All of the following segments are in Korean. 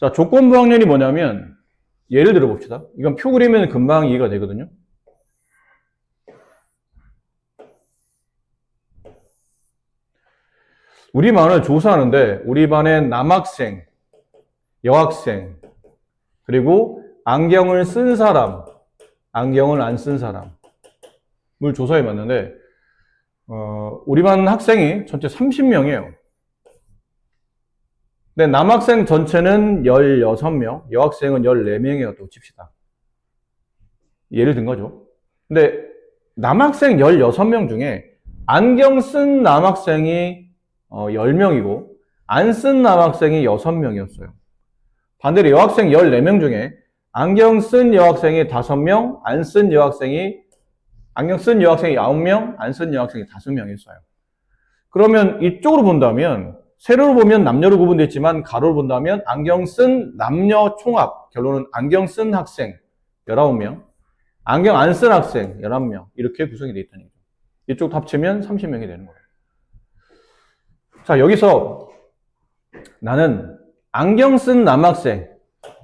자, 조건부 확률이 뭐냐면 예를 들어 봅시다. 이건 표 그리면 금방 이해가 되거든요. 우리 반을 조사하는데 우리 반엔 남학생, 여학생, 그리고 안경을 쓴 사람, 안경을 안 쓴 사람을 조사해 봤는데 우리 반 학생이 전체 30명이에요. 근데 남학생 전체는 16명, 여학생은 14명이었다고 칩시다. 예를 든 거죠. 근데 남학생 16명 중에 안경 쓴 남학생이 10명이고 안 쓴 남학생이 6명이었어요. 반대로 여학생 14명 중에 안경 쓴 여학생이 5명, 안경 쓴 여학생이 9명, 안 쓴 여학생이 5명이었어요. 그러면 이쪽으로 본다면 세로로 보면 남녀로 구분됐지만 가로로 본다면 안경 쓴 남녀 총합, 결론은 안경 쓴 학생 19명, 안경 안 쓴 학생 11명 이렇게 구성이 되어 있다는 거죠. 이쪽 합치면 30명이 되는 거예요. 자, 여기서 나는 안경 쓴 남학생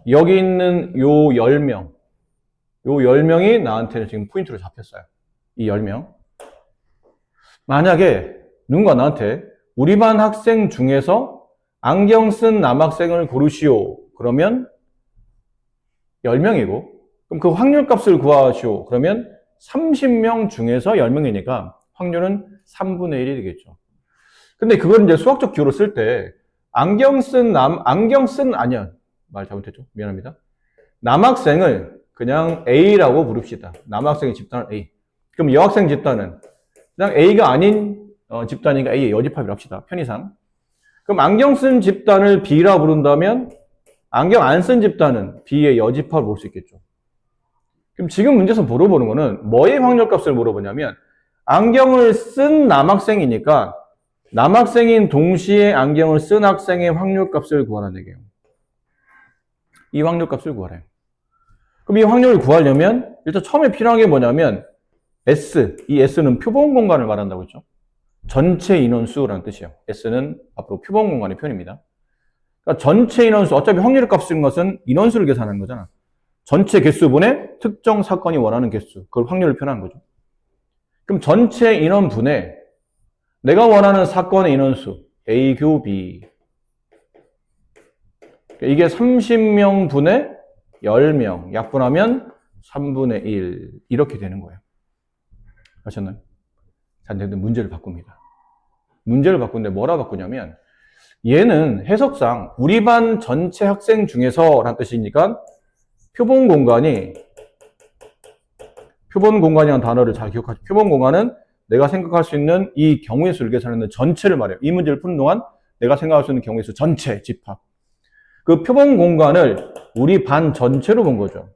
여기 있는 요 10명, 요 10명이 나한테는 지금 포인트로 잡혔어요. 이 10명. 만약에 누군가 나한테 우리 반 학생 중에서 안경 쓴 남학생을 고르시오. 그러면 10명이고, 그럼 그 확률값을 구하시오. 그러면 30명 중에서 10명이니까 확률은 3분의 1이 되겠죠. 근데 그걸 이제 수학적 기호로 쓸 때, 아니야. 말 잘못했죠. 미안합니다. 남학생을 그냥 A라고 부릅시다. 남학생의 집단은 A. 그럼 여학생 집단은 그냥 A가 아닌 집단이니까 A의 여집합이라고 합시다. 편의상. 그럼 안경 쓴 집단을 B라고 부른다면 안경 안 쓴 집단은 B의 여집합을 볼 수 있겠죠. 그럼 지금 문제에서 물어보는 거는 뭐의 확률값을 물어보냐면 안경을 쓴 남학생이니까 남학생인 동시에 안경을 쓴 학생의 확률값을 구하라는 얘기예요. 이 확률값을 구하래요. 그럼 이 확률을 구하려면 일단 처음에 필요한 게 뭐냐면 S, 이 S는 표본 공간을 말한다고 했죠. 전체 인원수라는 뜻이에요. S는 앞으로 표본 공간의 표현입니다. 그러니까 전체 인원수, 어차피 확률을 값쓰는 것은 인원수를 계산하는 거잖아. 전체 개수분의 특정 사건이 원하는 개수, 그걸 확률을 표현하는 거죠. 그럼 전체 인원분의 내가 원하는 사건의 인원수, A 교 B. 이게 30명 분의 10명, 약분하면 3분의 1. 이렇게 되는 거예요. 아셨나요? 자, 근데 문제를 바꿉니다. 문제를 바꾸는데 뭐라 바꾸냐면 얘는 해석상 우리 반 전체 학생 중에서 라는 뜻이니까 표본 공간이라는 단어를 잘 기억하시죠. 표본 공간은 내가 생각할 수 있는 이 경우의 수를 계산하는 전체를 말해요. 이 문제를 푸는 동안 내가 생각할 수 있는 경우의 수 전체 집합. 그 표본 공간을 우리 반 전체로 본 거죠.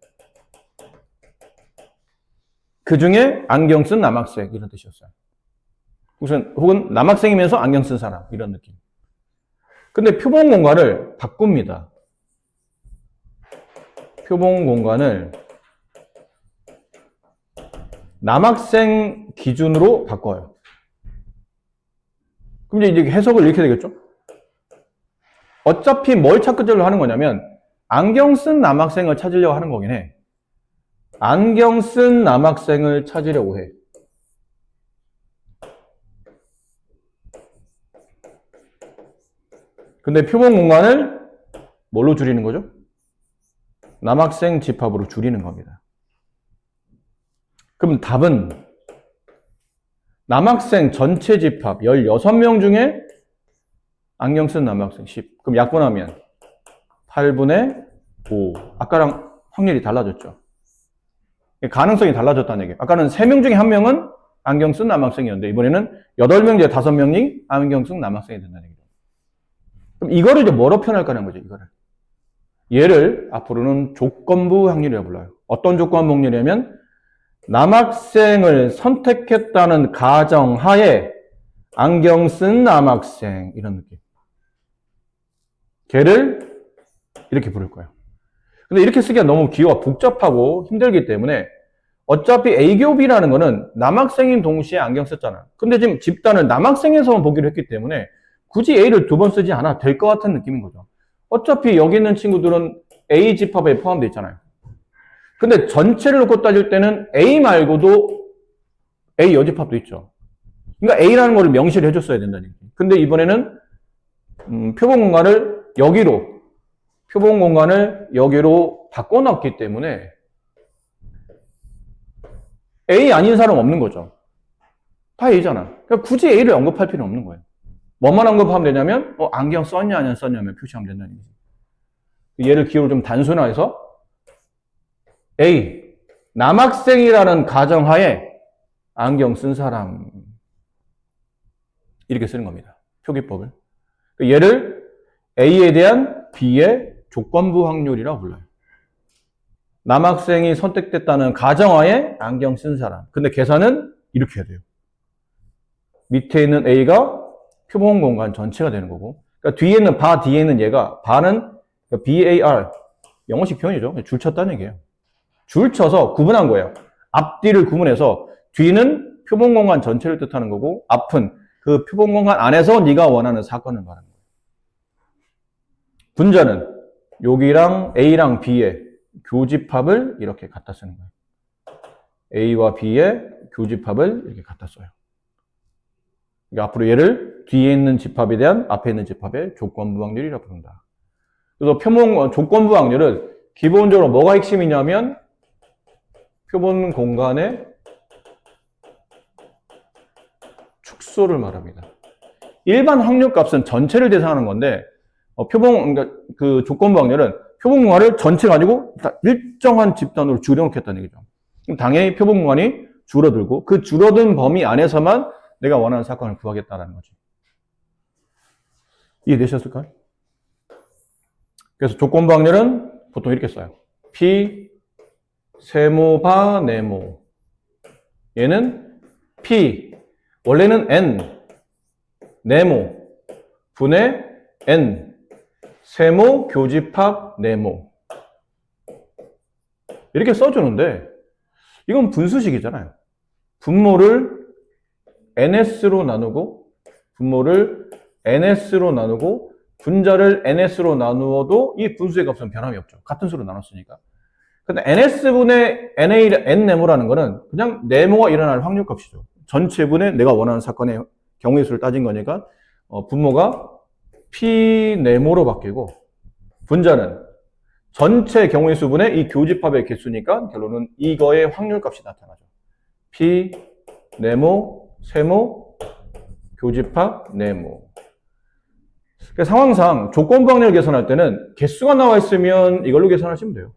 그 중에 안경 쓴 남학생 이런 뜻이었어요. 혹은 남학생이면서 안경 쓴 사람 이런 느낌. 근데 표본 공간을 바꿉니다. 표본 공간을 남학생 기준으로 바꿔요. 그럼 이제 해석을 이렇게 되겠죠? 어차피 뭘 찾으려고 하는 거냐면 안경 쓴 남학생을 찾으려고 하는 거긴 해. 안경 쓴 남학생을 찾으려고 해. 근데 표본 공간을 뭘로 줄이는 거죠? 남학생 집합으로 줄이는 겁니다. 그럼 답은 남학생 전체 집합 16명 중에 안경 쓴 남학생 10. 그럼 약분하면 8분의 5. 아까랑 확률이 달라졌죠. 가능성이 달라졌다는 얘기예요. 아까는 3명 중에 1명은 안경 쓴 남학생이었는데 이번에는 8명 중에 5명이 안경 쓴 남학생이 된다는 얘기죠. 그럼 이거를 이제 뭐로 표현할까는 거죠, 이거를. 얘를 앞으로는 조건부 확률이라고 불러요. 어떤 조건부 확률이냐면 남학생을 선택했다는 가정하에 안경 쓴 남학생 이런 느낌. 걔를 이렇게 부를 거예요. 근데 이렇게 쓰기가 너무 기호가 복잡하고 힘들기 때문에 어차피 A교 B라는 거는 남학생인 동시에 안경 썼잖아. 근데 지금 집단을 남학생에서만 보기로 했기 때문에 굳이 A를 2번 쓰지 않아도 될 것 같은 느낌인 거죠. 어차피 여기 있는 친구들은 A 집합에 포함되어 있잖아요. 근데 전체를 놓고 따질 때는 A 말고도 A 여집합도 있죠. 그러니까 A라는 거를 명시를 해줬어야 된다는 얘기죠. 근데 이번에는 표본 공간을 여기로 바꿔놨기 때문에 A 아닌 사람 없는 거죠. 다 A잖아. 그러니까 굳이 A를 언급할 필요는 없는 거예요. 뭐만 언급하면 되냐면 안경 썼냐 안 썼냐면 표시하면 된다는 얘기죠. 얘를 기호로 좀 단순화해서 A, 남학생이라는 가정하에 안경 쓴 사람 이렇게 쓰는 겁니다. 표기법을. 얘를 A에 대한 B의 조건부 확률이라고 불러요. 남학생이 선택됐다는 가정하에 안경 쓴 사람. 근데 계산은 이렇게 해야 돼요. 밑에 있는 A가 표본 공간 전체가 되는 거고, 그러니까 뒤에 있는 뒤에 있는 얘가, 바는 BAR, 영어식 표현이죠. 줄 쳤다는 얘기예요. 줄 쳐서 구분한 거예요. 앞뒤를 구분해서 뒤는 표본 공간 전체를 뜻하는 거고, 앞은 그 표본 공간 안에서 네가 원하는 사건을 말하는 거예요. 분자는 여기랑 A랑 B의 교집합을 이렇게 갖다 쓰는 거예요. A와 B의 교집합을 이렇게 갖다 써요. 그러니까 앞으로 얘를 뒤에 있는 집합에 대한 앞에 있는 집합의 조건부 확률이라고 부른다. 그래서 조건부 확률은 기본적으로 뭐가 핵심이냐면 표본 공간의 축소를 말합니다. 일반 확률값은 전체를 대상하는 건데 그러니까 그 조건부 확률은 표본 공간을 전체 가지고 일정한 집단으로 줄여놓겠다는 얘기죠. 그럼 당연히 표본 공간이 줄어들고 그 줄어든 범위 안에서만 내가 원하는 사건을 구하겠다는 거죠. 이해되셨을까요? 그래서 조건부 확률은 보통 이렇게 써요. P 세모 바 네모. 얘는 P 원래는 N 네모 분의 N 세모 교집합 네모 이렇게 써주는데 이건 분수식이잖아요. 분모를 NS로 나누고 분모를 NS로 나누고 분자를 NS로 나누어도 이 분수의 값은 변함이 없죠. 같은 수로 나눴으니까. 근데 NS분의 N네모라는 거는 그냥 네모가 일어날 확률값이죠. 전체분의 내가 원하는 사건의 경우의 수를 따진 거니까 분모가 P네모로 바뀌고 분자는 전체 경우의 수분의 이 교집합의 개수니까 결론은 이거의 확률값이 나타나죠. P 네모 세모 교집합 네모. 그러니까 상황상 조건부 확률 계산할 때는 개수가 나와 있으면 이걸로 계산하시면 돼요.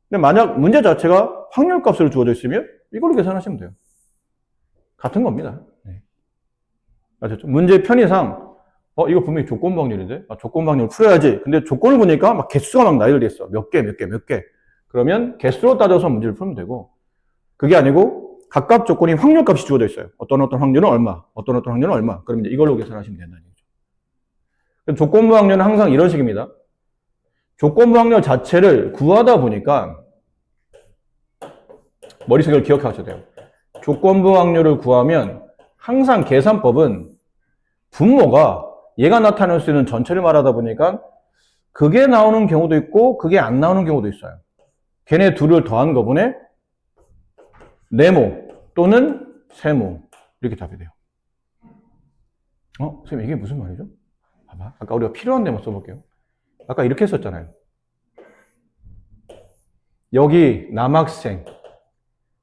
근데 만약 문제 자체가 확률값으로 주어져 있으면 이걸로 계산하시면 돼요. 같은 겁니다. 네. 아셨죠? 문제 편의상 이거 분명히 조건부 확률인데 조건부 확률 풀어야지. 근데 조건을 보니까 막 개수가 막 나열돼 있어. 몇 개. 그러면 개수로 따져서 문제를 풀면 되고 그게 아니고 각각 조건이 확률값이 주어져 있어요. 어떤 확률은 얼마, 어떤 확률은 얼마. 그러면 이제 이걸로 계산하시면 된다는 얘기죠. 조건부 확률은 항상 이런 식입니다. 조건부 확률 자체를 구하다 보니까 머릿속에 기억하셔야 돼요. 조건부 확률을 구하면 항상 계산법은 분모가 얘가 나타낼 수 있는 전체를 말하다 보니까 그게 나오는 경우도 있고 그게 안 나오는 경우도 있어요. 걔네 둘을 더한 거분에 네모 또는 세모 이렇게 답이 돼요. 선생님 이게 무슨 말이죠? 봐봐. 아까 우리가 필요한 데만 써볼게요. 아까 이렇게 했었잖아요. 여기 남학생,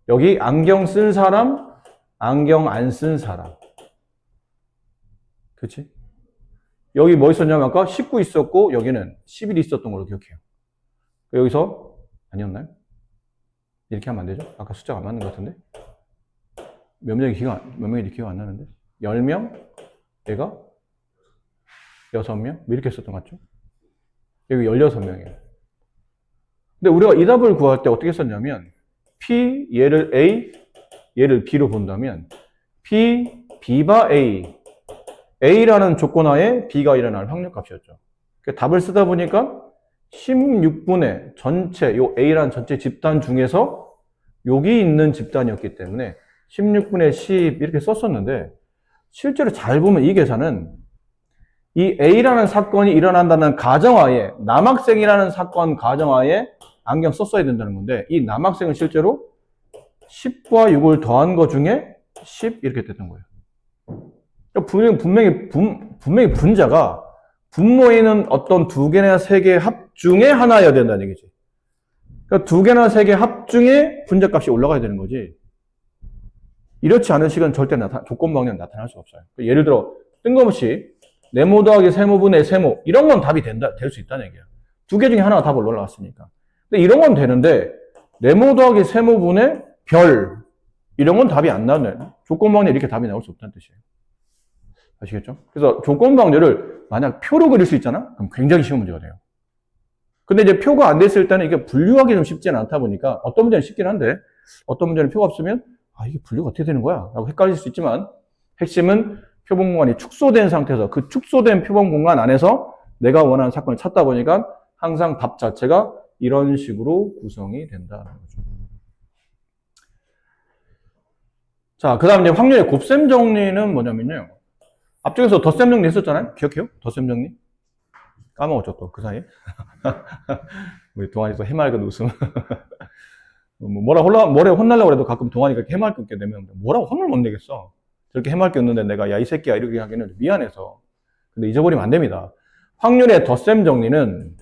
여기 안경 쓴 사람, 안경 안 쓴 사람. 그치? 여기 뭐 있었냐면 아까 19 있었고 여기는 11 있었던 걸로 기억해요. 여기서 아니었나요? 이렇게 하면 안 되죠? 아까 숫자가 안 맞는 것 같은데? 몇 명이 기억 안 나는데? 10명? 얘가? 6명? 이렇게 했었던 것 같죠? 여기 16명이에요. 근데 우리가 이 답을 구할 때 어떻게 썼냐면 P, 얘를 A, 얘를 B로 본다면 P, B바 A, A라는 조건 하에 B가 일어날 확률값이었죠. 답을 쓰다 보니까 16분의 전체, 요 A라는 전체 집단 중에서 여기 있는 집단이었기 때문에 16분의 10 이렇게 썼었는데 실제로 잘 보면 이 계산은 이 A라는 사건이 일어난다는 가정하에, 남학생이라는 사건 가정하에 안경 썼어야 된다는 건데, 이 남학생은 실제로 10과 6을 더한 것 중에 10 이렇게 됐던 거예요. 분명히 분자가 분모에 있는 어떤 두 개나 세 개의 합 중에 하나여야 된다는 얘기지. 그러니까 두 개나 세 개 합 중에 분자값이 올라가야 되는 거지. 이렇지 않은 식은 절대 조건방정은 나타날 수 없어요. 예를 들어 뜬금없이 네모 더하기 세모분의 세모 이런 건 답이 될 수 있다는 얘기야. 두 개 중에 하나가 답을 올라갔으니까. 근데 이런 건 되는데 네모 더하기 세모분의 별 이런 건 답이 안 나오네. 조건방정 이렇게 답이 나올 수 없다는 뜻이에요. 아시겠죠? 그래서 조건방정을 만약 표로 그릴 수 있잖아? 그럼 굉장히 쉬운 문제가 돼요. 근데 이제 표가 안 됐을 때는 이게 분류하기 좀 쉽지는 않다 보니까 어떤 문제는 쉽긴 한데 어떤 문제는 표가 없으면 이게 분류가 어떻게 되는 거야? 라고 헷갈릴 수 있지만 핵심은 표본 공간이 축소된 상태에서 그 축소된 표본 공간 안에서 내가 원하는 사건을 찾다 보니까 항상 답 자체가 이런 식으로 구성이 된다는 거죠. 자, 그 다음 이제 확률의 곱셈 정리는 뭐냐면요. 앞쪽에서 덧셈 정리 했었잖아요? 기억해요? 덧셈 정리? 까먹었죠, 또, 그 사이에? 우리 동환이 또 해맑은 웃음. 뭐라 혼나려고 해도 가끔 동환이가 이렇게 해맑게 웃게 되면 뭐라고 혼을 못 내겠어. 저렇게 해맑게 웃는데 내가 야, 이 새끼야 이렇게 하기는 미안해서. 근데 잊어버리면 안 됩니다. 확률의 덧셈 정리는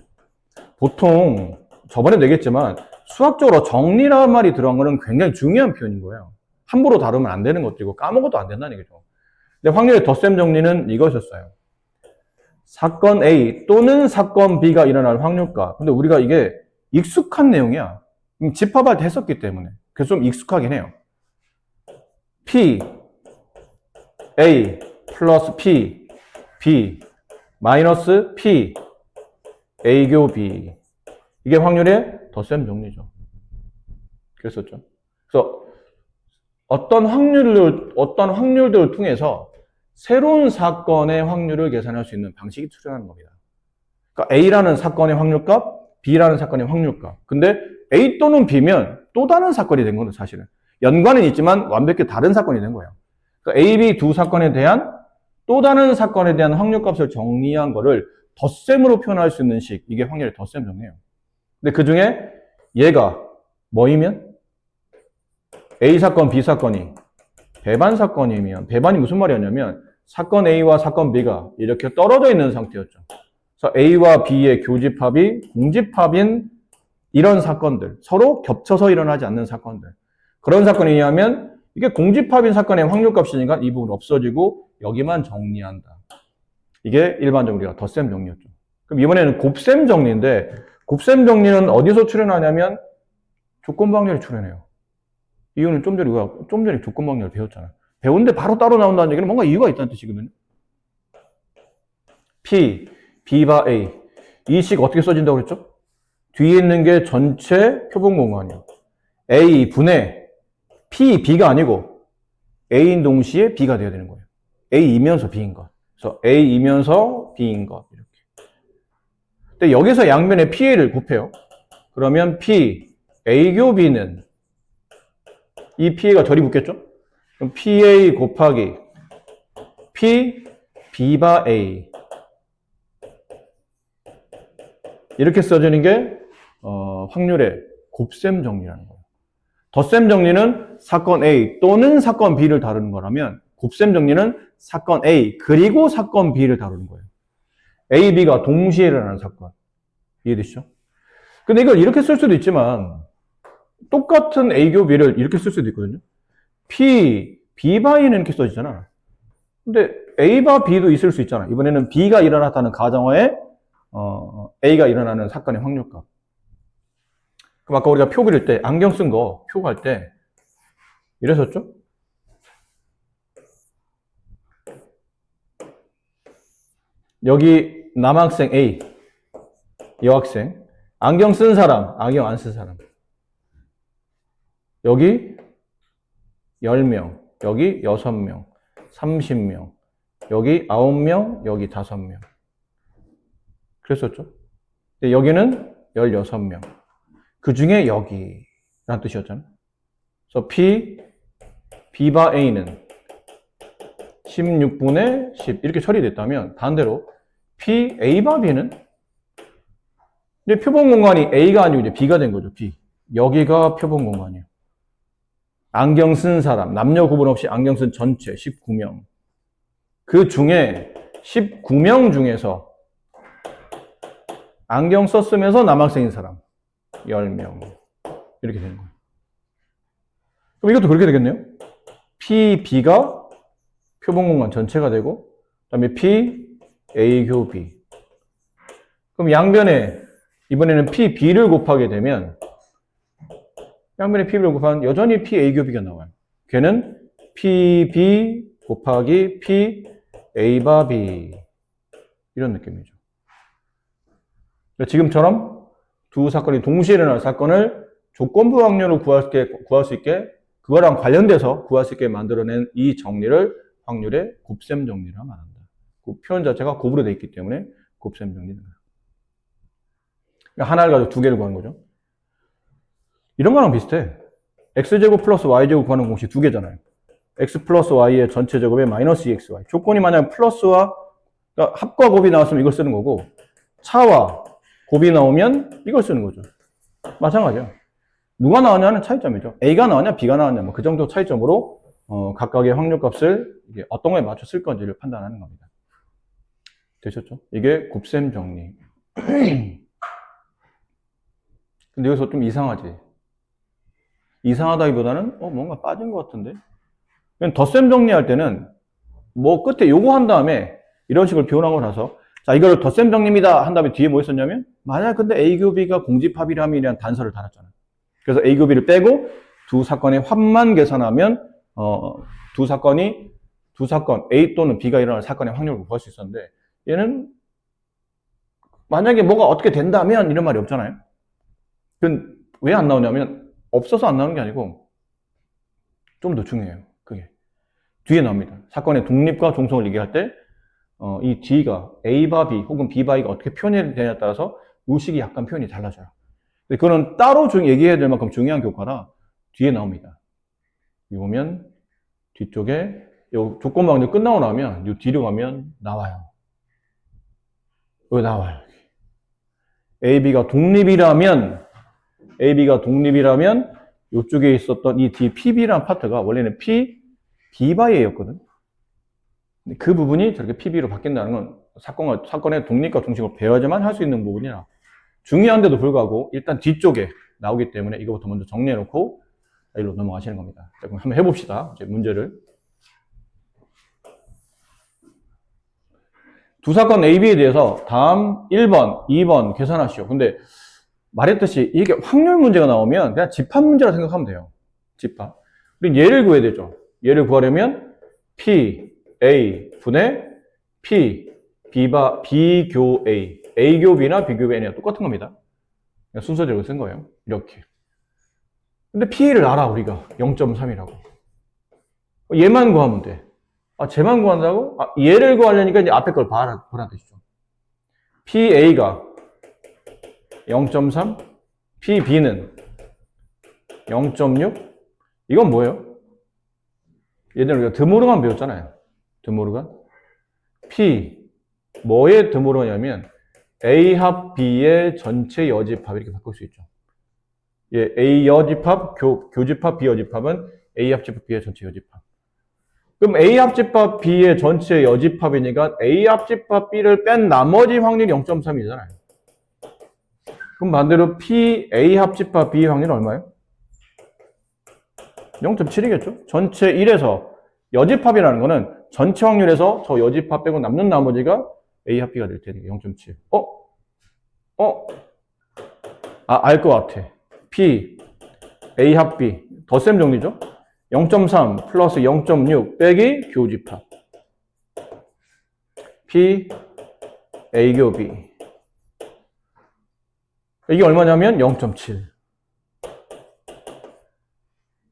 보통 저번에도 얘기했지만 수학적으로 정리라는 말이 들어간 거는 굉장히 중요한 표현인 거예요. 함부로 다루면 안 되는 것들이고 까먹어도 안 된다는 얘기죠. 근데 확률의 덧셈 정리는 이것이었어요. 사건 A 또는 사건 B가 일어날 확률값. 근데 우리가 이게 익숙한 내용이야. 집합할 때 했었기 때문에. 그래서 좀 익숙하긴 해요. P, A 플러스 P, B 마이너스 P, A교 B. 이게 확률의 덧셈 정리죠. 그랬었죠. 그래서 어떤 확률들을 통해서 새로운 사건의 확률을 계산할 수 있는 방식이 출현하는 겁니다. 그러니까 A라는 사건의 확률값, B라는 사건의 확률값. 근데 A 또는 B면 또 다른 사건이 된 거는 사실은. 연관은 있지만 완벽히 다른 사건이 된 거예요. 그러니까 A, B 두 사건에 대한 또 다른 사건에 대한 확률값을 정리한 거를 덧셈으로 표현할 수 있는 식. 이게 확률의 덧셈 정리예요. 근데 그 중에 얘가 뭐이면? A 사건, B 사건이 배반 사건이면, 배반이 무슨 말이었냐면 사건 A와 사건 B가 이렇게 떨어져 있는 상태였죠. 그래서 A와 B의 교집합이 공집합인 이런 사건들, 서로 겹쳐서 일어나지 않는 사건들. 그런 사건이냐면 이게 공집합인 사건의 확률값이니까 이 부분 없어지고 여기만 정리한다. 이게 일반적으로 우리가 덧셈 정리였죠. 그럼 이번에는 곱셈 정리인데 곱셈 정리는 어디서 출현하냐면 조건방정이 출현해요. 이유는 좀 전에 조건방정을 배웠잖아. 배웠는데 바로 따로 나온다는 얘기는 뭔가 이유가 있다는 뜻이거든요. P, B바 A. 이 식 어떻게 써진다고 그랬죠? 뒤에 있는 게 전체 표본 공간이요. A 분의 P, B가 아니고 A인 동시에 B가 돼야 되는 거예요. A이면서 B인 것. 그래서 A이면서 B인 것. 이렇게. 근데 여기서 양면에 PA를 곱해요. 그러면 P, A교 B는 이 PA가 저리 붙겠죠? 그럼 PA 곱하기 P, B바 A. 이렇게 써지는 게 확률의 곱셈 정리라는 거예요. 덧셈 정리는 사건 A 또는 사건 B를 다루는 거라면 곱셈 정리는 사건 A 그리고 사건 B를 다루는 거예요. A, B가 동시에 일어나는 사건. 이해되시죠? 근데 이걸 이렇게 쓸 수도 있지만 똑같은 A교 B를 이렇게 쓸 수도 있거든요. P, B바 A는 이렇게 써지잖아. 근데 A바 B도 있을 수 있잖아. 이번에는 B가 일어났다는 가정하에 A가 일어나는 사건의 확률값. 그럼 아까 우리가 표 그릴 때 안경 쓴 거 표 갈 때 이랬었죠? 여기 남학생 A, 여학생, 안경 쓴 사람, 안경 안 쓴 사람. 여기 10명, 여기 6명, 30명, 여기 9명, 여기 5명. 그랬었죠? 근데 여기는 16명. 그 중에 여기라는 뜻이었잖아요. 그래서 B바 A는 16분의 10 이렇게 처리됐다면 반대로 P, A 바 B는? 이제 표본 공간이 A가 아니고 이제 B가 된 거죠, B. 여기가 표본 공간이에요. 안경 쓴 사람, 남녀 구분 없이 안경 쓴 전체 19명. 그 중에 19명 중에서 안경 썼으면서 남학생인 사람 10명. 이렇게 되는 거예요. 그럼 이것도 그렇게 되겠네요. P, B가 표본 공간 전체가 되고, 그 다음에 P, A, 교, B. 그럼 양변에 이번에는 P, B를 곱하게 되면 양변에 P를 곱하면 여전히 P, A, 교, B가 나와요. 걔는 P, B 곱하기 P, A, 바, B. 이런 느낌이죠. 지금처럼 두 사건이 동시에 일어날 사건을 조건부 확률로 구할 수 있게 그거랑 관련돼서 구할 수 있게 만들어낸 이 정리를 확률의 곱셈 정리라고 말한다. 그 표현 자체가 곱으로 되어 있기 때문에 곱셈 정리는 거예요. 그러니까 하나를 가지고 두 개를 구하는 거죠. 이런 거랑 비슷해. x제곱 플러스 y제곱 구하는 공식 두 개잖아요. x 플러스 y의 전체 제곱에 마이너스 2xy. 조건이 만약 플러스와 그러니까 합과 곱이 나왔으면 이걸 쓰는 거고 차와 곱이 나오면 이걸 쓰는 거죠. 마찬가지야. 누가 나왔냐는 차이점이죠. A가 나왔냐 B가 나왔냐 뭐 그 정도 차이점으로 각각의 확률값을 이게 어떤 거에 맞춰 쓸 건지를 판단하는 겁니다. 되셨죠? 이게 곱셈 정리. 근데 여기서 좀 이상하지? 이상하다기보다는 뭔가 빠진 것 같은데? 덧셈 정리할 때는 뭐 끝에 요거 한 다음에 이런 식으로 표현하고 나서 자 이걸 덧셈 정리입니다 한 다음에 뒤에 뭐 있었냐면 만약 근데 A 교 B가 공집합이라면 단서를 달았잖아. 그래서 A 교 B를 빼고 두 사건의 합만 계산하면 두 사건 A 또는 B가 일어날 사건의 확률을 구할 수 있었는데 얘는 만약에 뭐가 어떻게 된다면 이런 말이 없잖아요. 그건 왜 안 나오냐면 없어서 안 나오는 게 아니고 좀 더 중요해요. 그게 뒤에 나옵니다. 사건의 독립과 종속을 얘기할 때 이 D가 A 바 B 혹은 B 바 E가 어떻게 표현이 되냐에 따라서 이 식이 약간 표현이 달라져요. 근데 그거는 따로 얘기해야 될 만큼 중요한 교과라 뒤에 나옵니다. 이 보면 뒤쪽에 요 조건부 확률 끝나고 나면 요 뒤로 가면 나와요. 여기 나와요. A, B가 독립이라면 이쪽에 있었던 이 D, PB라는 파트가 원래는 P, B 바이 A였거든. 그 부분이 저렇게 PB로 바뀐다는 건 사건의 독립과 중심을 배워야지만 할 수 있는 부분이라 중요한데도 불구하고 일단 뒤쪽에 나오기 때문에 이거부터 먼저 정리해놓고 여기로 넘어가시는 겁니다. 자, 그럼 한번 해봅시다. 이제 문제를. 두 사건 A, B에 대해서 다음 1번, 2번 계산하시오. 근데 말했듯이 이게 확률 문제가 나오면 그냥 집합 문제라 생각하면 돼요. 집합. 우리 얘를 구해야 되죠. 얘를 구하려면 P, A 분의 P, B 교 A, A 교 B나 B 교 N이랑 똑같은 겁니다. 순서대로 쓴 거예요. 이렇게. 근데 P를 알아, 우리가. 0.3이라고. 얘만 구하면 돼. 쟤만 구한다고? 얘를 구하려니까 이제 앞에 걸 보란 뜻이죠. PA가 0.3, PB는 0.6. 이건 뭐예요? 예전에 우리가 드모르간 배웠잖아요. 드모르간. P, 뭐의 드모르간이냐면 A 합 B의 전체 여집합 이렇게 바꿀 수 있죠. 예, A 여집합, 교집합, B 여집합은 A 합집합 B의 전체 여집합. 그럼 A 합집합 B의 전체 여집합이니까 A 합집합 B를 뺀 나머지 확률이 0.3이잖아요. 그럼 반대로 P, A 합집합 B 확률은 얼마예요? 0.7이겠죠? 전체 1에서 여집합이라는 거는 전체 확률에서 저 여집합 빼고 남는 나머지가 A 합 B가 될 테니까 0.7. 알 것 같아. P, A 합 B. 덧셈 정리죠? 0.3 플러스 0.6 빼기 교집합. P, A 교 B. 이게 얼마냐면 0.7.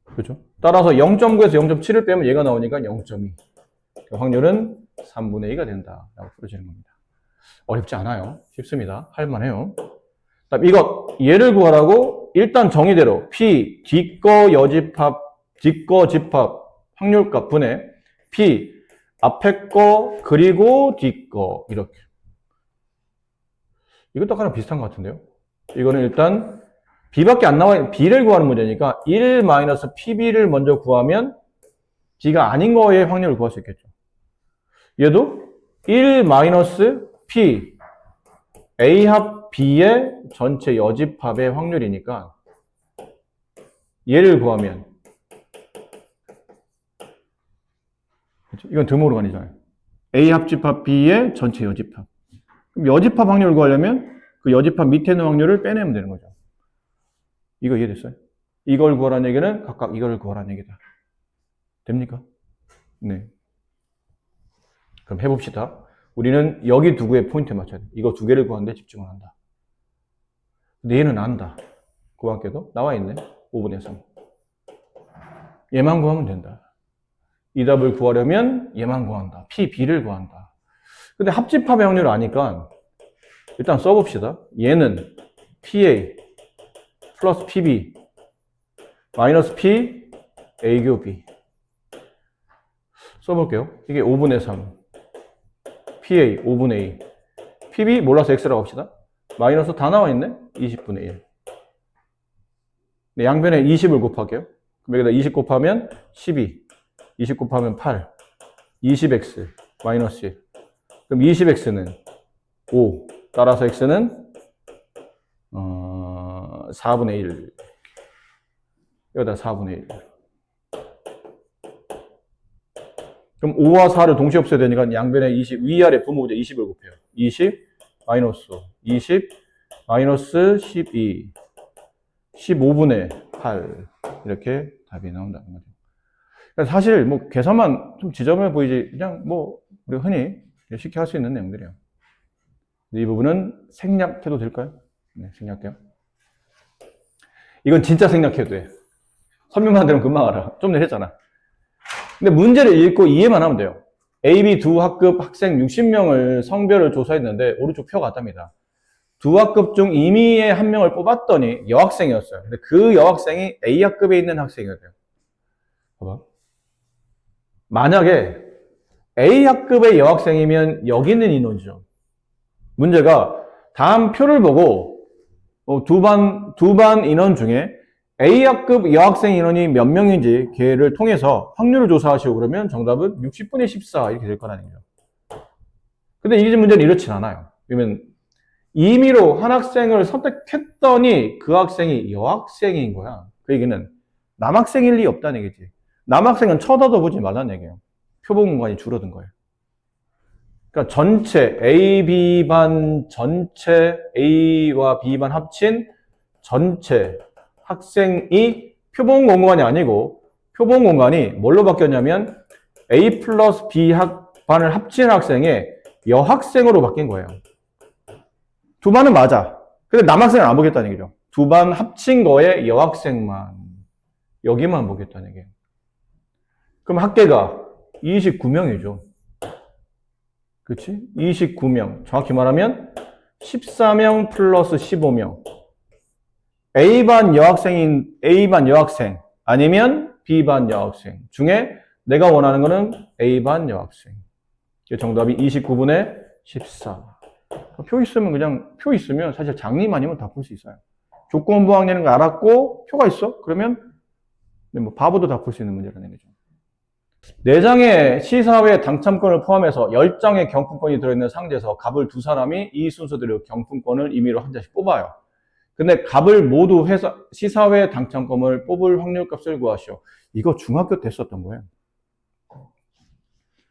그렇죠? 따라서 0.9에서 0.7을 빼면 얘가 나오니까 0.2. 그 확률은 3분의 2가 된다라고 풀어지는 겁니다. 어렵지 않아요. 쉽습니다. 할만해요. 얘를 구하라고 일단 정의대로 P, 뒷거 여집합, 뒷거 집합 확률값 분의 P, 앞에 거 그리고 뒷거 이렇게. 이것도 아까랑 비슷한 것 같은데요. 이거는 일단 B밖에 안 나와, B를 구하는 문제니까 1-PB를 먼저 구하면 B가 아닌 거의 확률을 구할 수 있겠죠. 얘도 1-P A 합 B의 전체 여집합의 확률이니까 얘를 구하면 이건 드모르간이잖아요. A 합집합 B의 전체 여집합. 그럼 여집합 확률을 구하려면 그 여집합 밑에 있는 확률을 빼내면 되는 거죠. 이거 이해됐어요? 이걸 구하라는 얘기는 각각 이걸 구하라는 얘기다. 됩니까? 네. 그럼 해봅시다. 우리는 여기 두 개의 포인트에 맞춰야 돼. 이거 두 개를 구하는데 집중을 한다. 근데 얘는 안다. 그 밖에도 나와 있네. 5분의 3. 얘만 구하면 된다. 이 답을 구하려면 얘만 구한다. P, B를 구한다. 근데 합집합의 확률을 아니까 일단 써봅시다. 얘는 PA 플러스 PB 마이너스 P A 교 B 써볼게요. 이게 5분의 3 PA 5분의 2 PB 몰라서 X라고 합시다. 마이너스 다 나와 있네. 20분의 1 네, 양변에 20을 곱할게요. 그럼 여기다 20 곱하면 12 20 곱하면 8 20X 마이너스 1 그럼 20X는 5 따라서 X는 4분의 1 여기다 4분의 1 그럼 5와 4를 동시에 없애야 되니까 양변에 20 위아래 분모자 20을 곱해요. 20 마이너스 20 마이너스 12 15분의 8 이렇게 답이 나온다는 거죠. 그러니까 사실 뭐 계산만 좀 지저분해 보이지 그냥 뭐 우리 흔히 쉽게 할 수 있는 내용들이에요. 이 부분은 생략해도 될까요? 네, 생략해요. 이건 진짜 생략해도 돼. 설명만 되면 금방 알아. 좀 전에 했잖아. 근데 문제를 읽고 이해만 하면 돼요. AB 두 학급 학생 60명을 성별을 조사했는데 오른쪽 표가 같답니다. 두 학급 중 임의의 한 명을 뽑았더니 여학생이었어요. 근데 그 여학생이 A 학급에 있는 학생이었대요. 봐봐. 만약에 A 학급의 여학생이면 여기 있는 인원이죠. 문제가 다음 표를 보고 두 반 인원 중에 A 학급 여학생 인원이 몇 명인지 걔를 통해서 확률을 조사하시고 그러면 정답은 60분의 14 이렇게 될 거라는 거죠. 근데 이 문제는 이렇진 않아요. 그러면 임의로 한 학생을 선택했더니 그 학생이 여학생인 거야. 그 얘기는 남학생일 리 없다는 얘기지. 남학생은 쳐다도 보지 말라는 얘기예요. 표본 공간이 줄어든 거예요. 그러니까 전체 A, B반 전체 A와 B반 합친 전체 학생이 표본 공간이 아니고 표본 공간이 뭘로 바뀌었냐면 A 플러스 B 반을 합친 학생의 여학생으로 바뀐 거예요. 두 반은 맞아. 근데 남학생은 안 보겠다는 얘기죠. 두 반 합친 거에 여학생만 여기만 보겠다는 얘기예요. 그럼 학계가 29명이죠. 그치? 29명. 정확히 말하면 14명 플러스 15명. A반 여학생 아니면 B반 여학생 중에 내가 원하는 거는 A반 여학생. 정답이 29분의 14. 표 있으면 그냥 표 있으면 사실 장님 아니면 다 풀 수 있어요. 조건부 확률인 거 알았고 표가 있어? 그러면 뭐 바보도 다 풀 수 있는 문제라는 얘기죠. 4장의 시사회 당첨권을 포함해서 10장의 경품권이 들어있는 상자에서 갑을 두 사람이 이 순서대로 경품권을 임의로 한 장씩 뽑아요. 근데 갑을 모두 해서 시사회 당첨권을 뽑을 확률값을 구하시오. 이거 중학교 때 썼던 거예요.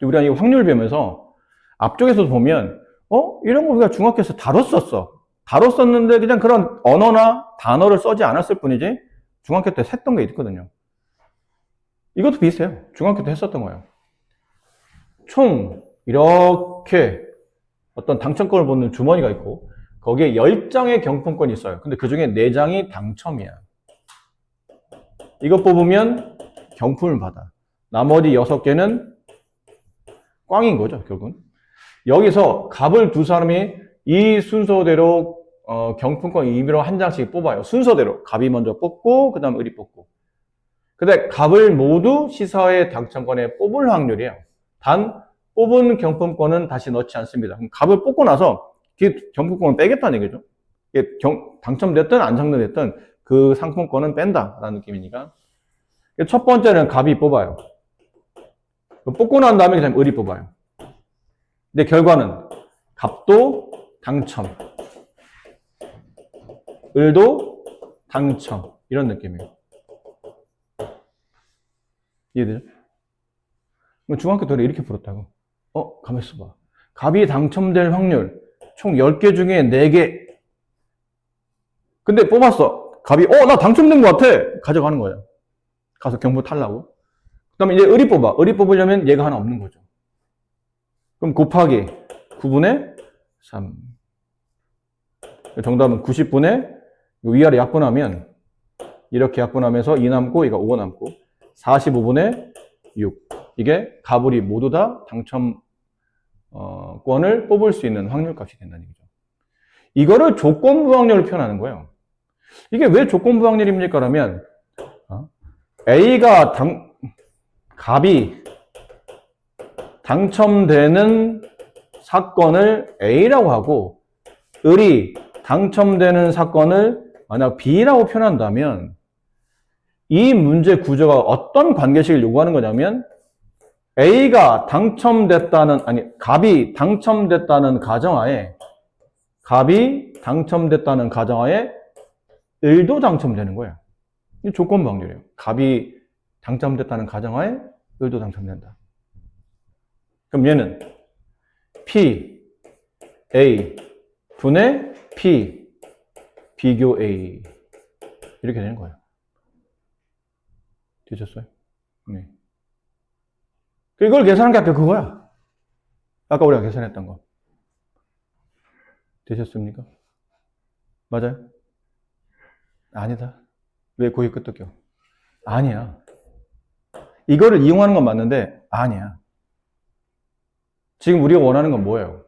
우리가 이 확률 배우면서 앞쪽에서 보면 이런 거 우리가 중학교에서 다뤘었어. 다뤘었는데 그냥 그런 언어나 단어를 써지 않았을 뿐이지 중학교 때 했던 게 있거든요. 이것도 비슷해요. 중학교 때 했었던 거예요. 총 이렇게 어떤 당첨권을 보는 주머니가 있고 거기에 10장의 경품권이 있어요. 근데 그 중에 4장이 당첨이야. 이거 뽑으면 경품을 받아. 나머지 6개는 꽝인 거죠, 결국은. 여기서 갑을 두 사람이 이 순서대로 경품권 임의로 한 장씩 뽑아요. 순서대로. 갑이 먼저 뽑고 그 다음 을이 뽑고. 근데 갑을 모두 시사회 당첨권에 뽑을 확률이에요. 단 뽑은 경품권은 다시 넣지 않습니다. 갑을 뽑고 나서 뒤에 경품권을 빼겠다는 얘기죠. 이게 당첨됐든 안 당첨됐든 그 상품권은 뺀다라는 느낌이니까. 첫 번째는 갑이 뽑아요. 뽑고 난 다음에 그냥 을이 뽑아요. 근데 결과는 갑도 당첨, 을도 당첨, 이런 느낌이에요. 이해되죠? 중학교 때 이렇게 풀었다고. 가만 있어봐. 갑이 당첨될 확률 총 10개 중에 4개. 근데 뽑았어. 갑이 나 당첨된 것 같아. 가져가는 거예요. 가서 경보 타려고. 그 다음에 이제 을이 뽑아. 을이 뽑으려면 얘가 하나 없는 거죠. 그럼 곱하기 9분의 3. 정답은 90분의 위아래 약분하면 이렇게 약분하면서 2 남고 얘가 5가 남고 45분의 6. 이게 갑을이 모두 다 당첨권을 뽑을 수 있는 확률값이 된다는 얘기죠. 이거를 조건부 확률로 표현하는 거예요. 이게 왜 조건부 확률입니까? 그러면 A가 갑이 당첨되는 사건을 A라고 하고 을이 당첨되는 사건을 만약 B라고 표현한다면 이 문제 구조가 어떤 관계식을 요구하는 거냐면 A가 갑이 당첨됐다는 가정하에 을도 당첨되는 거예요. 이 조건부 확률이에요. 갑이 당첨됐다는 가정하에 을도 당첨된다. 그럼 얘는 P, A 분의 P, 비교 A 이렇게 되는 거예요. 되셨어요? 네. 이걸 계산한 게 아까 그거야. 아까 우리가 계산했던 거. 되셨습니까? 맞아요? 아니다. 왜 고개 끄덕여? 아니야. 이거를 이용하는 건 맞는데 아니야. 지금 우리가 원하는 건 뭐예요?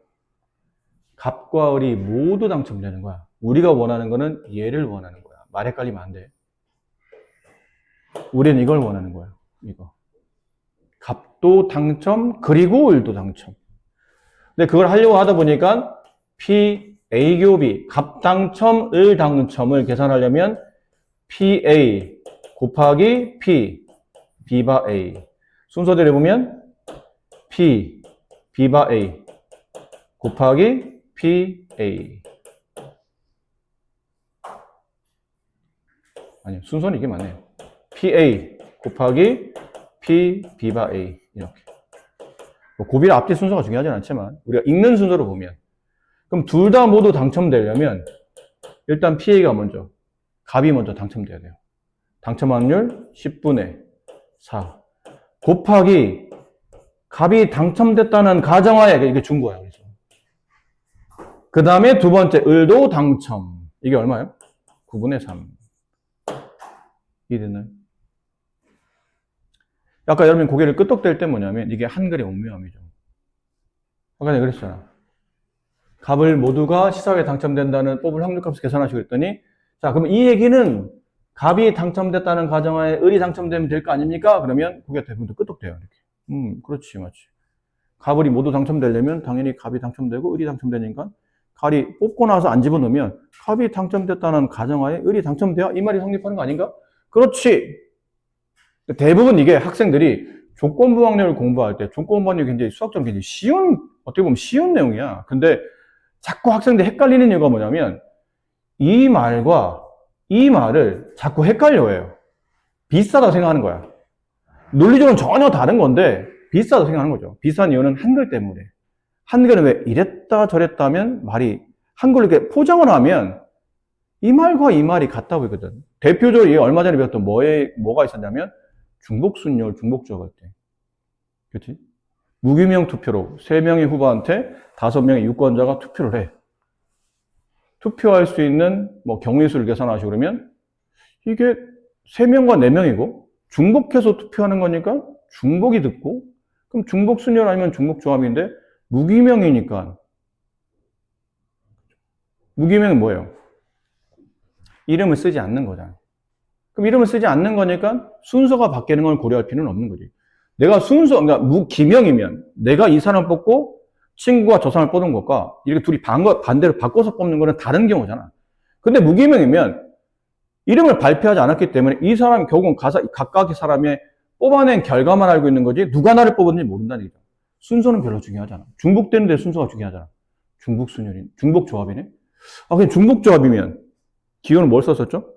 갑과 을이 모두 당첨되는 거야. 우리가 원하는 거는 얘를 원하는 거야. 말 헷갈리면 안 돼. 우리는 이걸 원하는 거예요. 이거. 갑도 당첨, 그리고 을도 당첨. 근데 그걸 하려고 하다 보니까 P, A 교비, 갑 당첨, 을 당첨을 계산하려면 PA 곱하기 P, B바 A. 순서대로 보면 P, B바 A 곱하기 PA. 아니요, 순서는 이게 맞네요. PA 곱하기 P, B바 A. 이렇게. 고비의 앞뒤 순서가 중요하진 않지만 우리가 읽는 순서로 보면 그럼 둘 다 모두 당첨되려면 일단 PA가 먼저, 갑이 먼저 당첨돼야 돼요. 당첨 확률 10분의 4 곱하기 갑이 당첨됐다는 가정하에 이게 준 거예요. 그 다음에 두 번째 을도 당첨. 이게 얼마예요? 9분의 3. 이해됐나요? 아까 여러분 고개를 끄덕댈 때 뭐냐면 이게 한글의 오묘함이죠. 아까 내가 그랬잖아. 갑을 모두가 시사회에 당첨된다는 뽑을 확률값을 계산하시고 그랬더니 자, 그럼 이 얘기는 갑이 당첨됐다는 가정하에 을이 당첨되면 될 거 아닙니까? 그러면 고개 대부분 끄덕대요. 이렇게. 그렇지, 맞지. 갑을이 모두 당첨되려면 당연히 갑이 당첨되고 을이 당첨되니까 갑이 뽑고 나서 안 집어넣으면 갑이 당첨됐다는 가정하에 을이 당첨돼야 이 말이 성립하는 거 아닌가? 그렇지. 대부분 이게 학생들이 조건부 확률을 공부할 때 조건부 확률이 굉장히 수학적으로 굉장히 쉬운, 어떻게 보면 쉬운 내용이야. 근데 자꾸 학생들이 헷갈리는 이유가 뭐냐면 이 말과 이 말을 자꾸 헷갈려해요. 비슷하다고 생각하는 거야. 논리적으로는 전혀 다른 건데 비슷하다고 생각하는 거죠. 비슷한 이유는 한글 때문에. 한글은 왜 이랬다 저랬다 하면 말이 한글로 이렇게 포장을 하면 이 말과 이 말이 같다 보이거든. 대표적으로 얼마 전에 배웠던 뭐가 있었냐면 중복순열, 중복조합 할 때. 그렇지? 무기명 투표로 3명의 후보한테 5명의 유권자가 투표를 해. 투표할 수 있는 경우의 수를 계산하시고 그러면 이게 3명과 4명이고 중복해서 투표하는 거니까 중복이 듣고 그럼 중복순열 아니면 중복조합인데 무기명이니까 무기명은 뭐예요? 이름을 쓰지 않는 거잖아요. 그럼 이름을 쓰지 않는 거니까 순서가 바뀌는 걸 고려할 필요는 없는 거지. 내가 그러니까 무기명이면 내가 이 사람 뽑고 친구가 저 사람을 뽑는 것과 이렇게 둘이 반대로 바꿔서 뽑는 거는 다른 경우잖아. 근데 무기명이면 이름을 발표하지 않았기 때문에 이 사람이 결국은 각각의 사람의 뽑아낸 결과만 알고 있는 거지 누가 나를 뽑았는지 모른다는 얘기죠. 순서는 별로 중요하잖아. 중복되는데 순서가 중요하잖아. 중복조합이네. 아, 그냥 중복조합이면 기호는 뭘 썼었죠?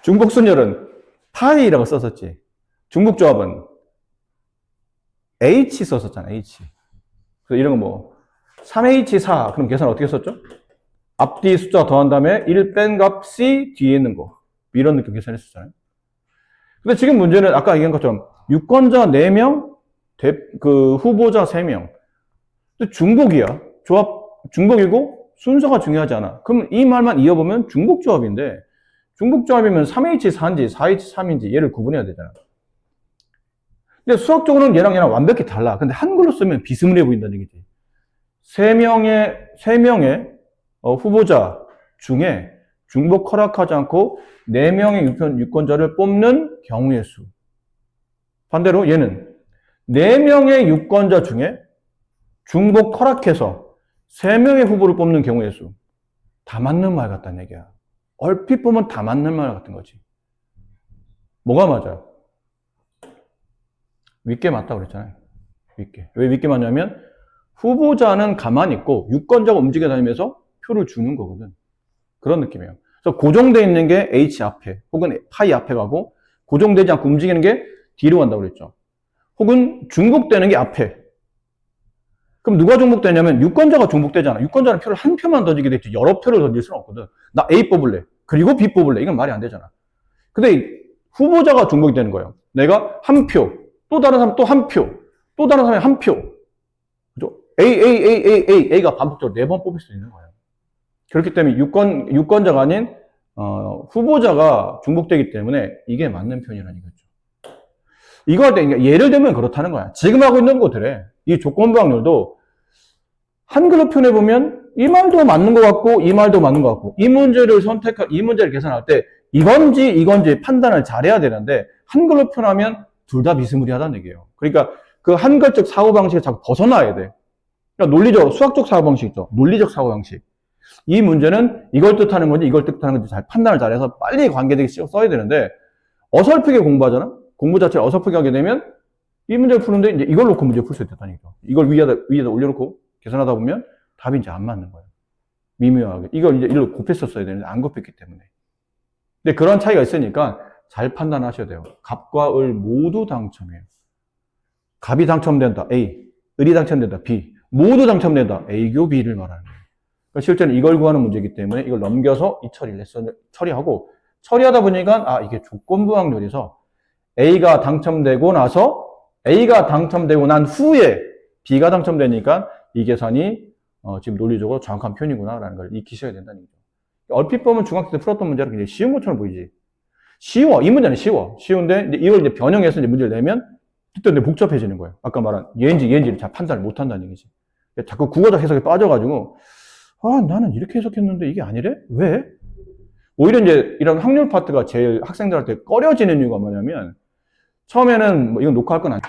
중복순열은 파이라고 썼었지. 중복조합은 H 썼었잖아, H. 그래서 이런 거 뭐, 3H4, 그럼 계산 어떻게 썼죠? 앞뒤 숫자 더한 다음에 1 뺀 값이 뒤에 있는 거. 이런 느낌 계산했었잖아요. 근데 지금 문제는 아까 얘기한 것처럼 유권자 4명, 후보자 3명. 근데 중복이야. 중복이고 순서가 중요하지 않아. 그럼 이 말만 이어보면 중복조합인데, 중복조합이면 3H4인지 4H3인지 얘를 구분해야 되잖아. 근데 수학적으로는 얘랑 완벽히 달라. 근데 한글로 쓰면 비스무리해 보인다는 얘기지. 3명의 후보자 중에 중복 허락하지 않고 4명의 유권자를 뽑는 경우의 수. 반대로 얘는 4명의 유권자 중에 중복 허락해서 3명의 후보를 뽑는 경우의 수. 다 맞는 말 같다는 얘기야. 얼핏 보면 다 맞는 말 같은 거지. 뭐가 맞아요? 윗게 맞다고 그랬잖아요. 윗게. 왜 윗게 맞냐면 후보자는 가만히 있고 유권자가 움직여 다니면서 표를 주는 거거든. 그런 느낌이에요. 그래서 고정되어 있는 게 H 앞에 혹은 파이 앞에 가고 고정되지 않고 움직이는 게 뒤로 간다고 그랬죠. 혹은 중복되는 게 앞에. 그럼 누가 중복되냐면 유권자가 중복되잖아. 유권자는 표를 한 표만 던지게 됐지 여러 표를 던질 수는 없거든. 나 A 뽑을래. 그리고 B 뽑을래. 이건 말이 안 되잖아. 근데 후보자가 중복이 되는 거예요. 내가 한 표, 또 다른 사람 또 한 표, 또 다른 사람이 한 표. 그죠? A가 반복적으로 4번 뽑을 수 있는 거예요. 그렇기 때문에 유권자가 아닌 후보자가 중복되기 때문에 이게 맞는 표현이라는 거죠. 이거 할 때 예를 들면 그렇다는 거야. 지금 하고 있는 것들에 이 조건부 확률도 한글로 표현해 보면 이 말도 맞는 것 같고 이 말도 맞는 것 같고 이 문제를 계산할 때 이건지 판단을 잘해야 되는데 한글로 표현하면 둘 다 비스무리하다는 얘기예요. 그러니까 그 한글적 사고방식을 자꾸 벗어나야 돼. 그러니까 수학적 사고방식 있죠. 논리적 사고방식. 이 문제는 이걸 뜻하는 건지 이걸 뜻하는 건지 판단을 잘해서 빨리 관계되게 써야 되는데 어설프게 공부하잖아. 공부 자체를 어설프게 하게 되면 이 문제를 푸는데 이제 이걸 놓고 문제 풀 수 있다는 얘기죠. 이걸 위에다 올려놓고 계산하다 보면 답이 이제 안 맞는 거예요. 미묘하게. 이걸 이제 일로 곱했었어야 되는데 안 곱했기 때문에. 근데 그런 차이가 있으니까 잘 판단하셔야 돼요. 갑과 을 모두 당첨해요. 갑이 당첨된다. A. 을이 당첨된다. B. 모두 당첨된다. A교 B를 말하는 거예요. 그러니까 실제는 이걸 구하는 문제이기 때문에 이걸 넘겨서 이 처리하고 처리하다 보니까 이게 조건부 확률에서 A가 당첨되고 난 후에 B가 당첨되니까 이 계산이 지금 논리적으로 정확한 표현이구나라는 걸 익히셔야 된다는 거죠. 얼핏 보면 중학교 때 풀었던 문제랑 굉장히 쉬운 것처럼 보이지. 쉬워. 이 문제는 쉬워. 쉬운데 이걸 이제 변형해서 이제 문제를 내면 그때 이제 복잡해지는 거예요. 아까 말한 얘인지를 잘 판단을 못 한다는 얘기지. 자꾸 국어적 해석에 빠져가지고 나는 이렇게 해석했는데 이게 아니래? 왜? 오히려 이제 이런 확률 파트가 제일 학생들한테 꺼려지는 이유가 뭐냐면 처음에는 이건 녹화할 건 아니야.